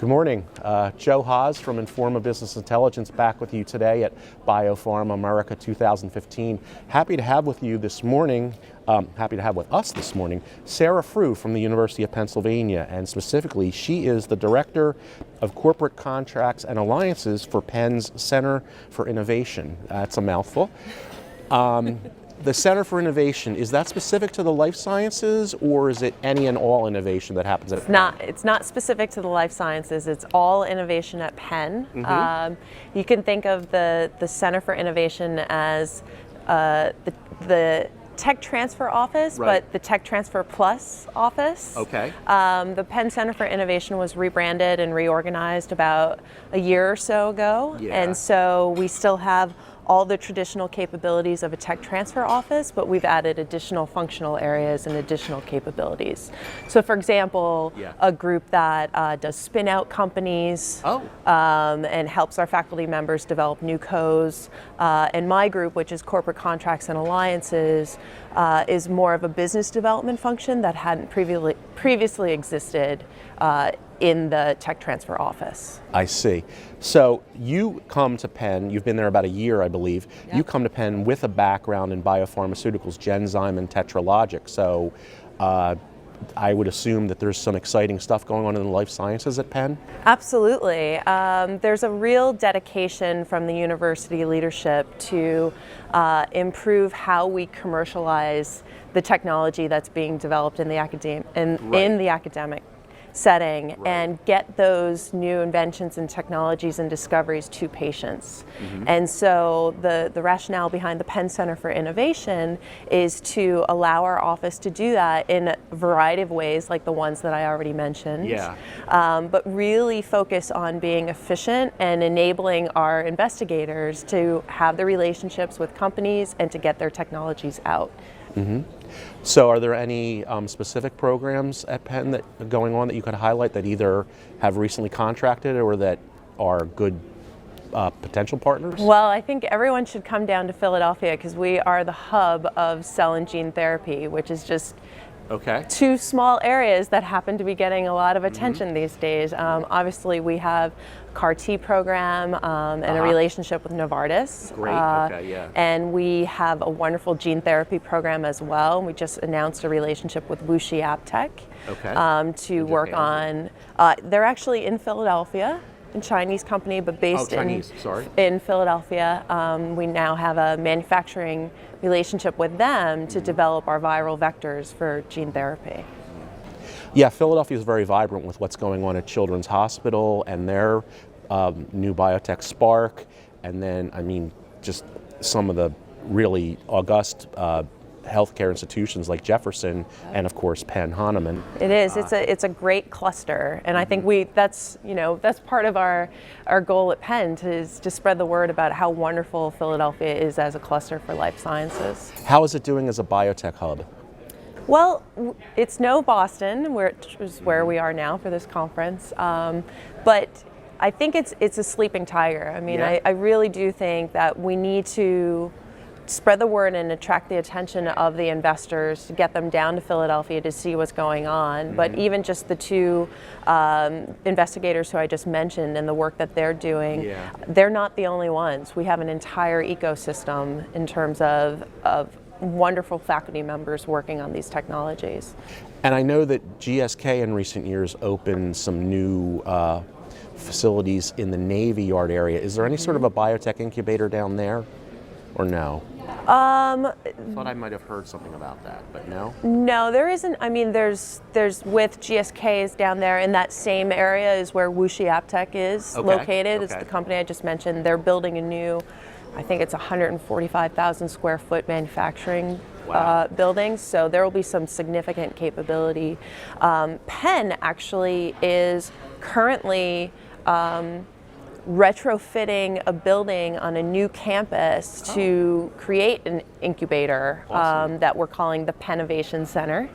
Good morning. Joe Haas from Informa Business Intelligence back with you today at BioPharm America 2015. Happy to have with us this morning, Sarah Frew from the University of Pennsylvania, and specifically she is the Director of Corporate Contracts and Alliances for Penn's Center for Innovation. That's a mouthful. The Center for Innovation, is that specific to the life sciences, or is it any and all innovation that happens at Penn? It's not specific to the life sciences. It's all innovation at Penn. Mm-hmm. You can think of the Center for Innovation as the Tech Transfer Office, right, but the Tech Transfer Plus office. Okay. The Penn Center for Innovation was rebranded and reorganized about a year or so ago. Yeah. And so we still have all the traditional capabilities of a tech transfer office, but we've added additional functional areas and additional capabilities. So for example, yeah, a group that does spin out companies, and helps our faculty members develop new codes. And my group, which is Corporate Contracts and Alliances, is more of a business development function that hadn't previously existed in the tech transfer office. I see. So you come to Penn, you've been there about a year, I believe. Yep. You come to Penn with a background in biopharmaceuticals, Genzyme and Tetralogic. So I would assume that there's some exciting stuff going on in the life sciences at Penn? Absolutely. There's a real dedication from the university leadership to improve how we commercialize the technology that's being developed in the academic setting, right, and get those new inventions and technologies and discoveries to patients. Mm-hmm. And so the rationale behind the Penn Center for Innovation is to allow our office to do that in a variety of ways, like the ones that I already mentioned. Yeah. But really focus on being efficient and enabling our investigators to have the relationships with companies and to get their technologies out. Mm-hmm. So are there any specific programs at Penn that are going on that you could highlight that either have recently contracted or that are good potential partners? Well, I think everyone should come down to Philadelphia because we are the hub of cell and gene therapy, which is just two small areas that happen to be getting a lot of attention, mm-hmm, these days. Obviously, we have a CAR T program and a relationship with Novartis. Great. Okay, yeah. And we have a wonderful gene therapy program as well. We just announced a relationship with Biotech to work on. They're actually in Philadelphia. A Chinese company, but based in Philadelphia. We now have a manufacturing relationship with them to develop our viral vectors for gene therapy. Yeah, Philadelphia is very vibrant with what's going on at Children's Hospital and their new Biotech Spark, and then, I mean, just some of the really august healthcare institutions like Jefferson and of course Penn Hahnemann. It is. It's a great cluster, and I think that's part of our goal at Penn is to spread the word about how wonderful Philadelphia is as a cluster for life sciences. How is it doing as a biotech hub? Well, it's no Boston, which is where we are now for this conference, but I think it's a sleeping tiger. I mean, yeah, I really do think that we need to spread the word and attract the attention of the investors to get them down to Philadelphia to see what's going on. Mm-hmm. But even just the two investigators who I just mentioned and the work that they're doing, yeah, they're not the only ones. We have an entire ecosystem in terms of wonderful faculty members working on these technologies. And I know that GSK in recent years opened some new facilities in the Navy Yard area. Is there any sort of a biotech incubator down there, or no? I thought I might have heard something about that, but no? No, there isn't. I mean, there's with GSK is down there in that same area is where Biotech is located. It's the company I just mentioned. They're building a new, I think it's 145,000 square foot manufacturing building, so there will be some significant capability. Penn actually is currently retrofitting a building on a new campus to create an incubator that we're calling the Pennovation Center.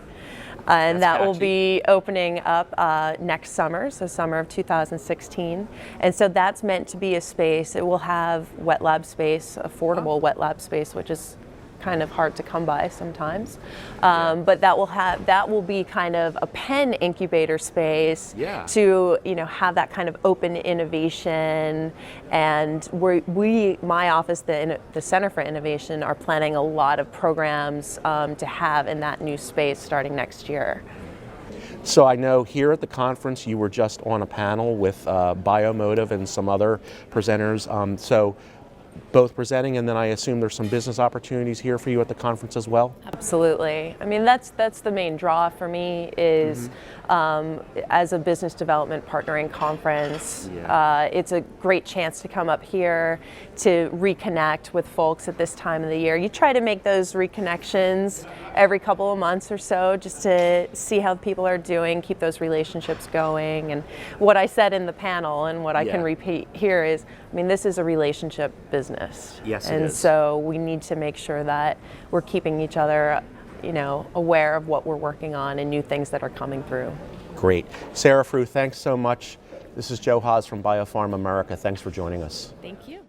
And that will be opening up next summer, so summer of 2016. And so that's meant to be a space. It will have wet lab space, affordable wet lab space, which is kind of hard to come by sometimes. But that will be kind of a Penn incubator space to have that kind of open innovation. And my office, the Center for Innovation, are planning a lot of programs to have in that new space starting next year. So I know here at the conference you were just on a panel with Biomotive and some other presenters. So both presenting, and then I assume there's some business opportunities here for you at the conference as well? Absolutely. I mean, that's the main draw for me is as a business development partnering conference, it's a great chance to come up here to reconnect with folks at this time of the year. You try to make those reconnections every couple of months or so just to see how people are doing, keep those relationships going. And what I said in the panel and what I can repeat here is, I mean, this is a relationship business. Yes, it and is. so we need to make sure that we're keeping each other, aware of what we're working on and new things that are coming through. Great. Sarah Frew, thanks so much. This is Joe Haas from BioPharm America. Thanks for joining us. Thank you.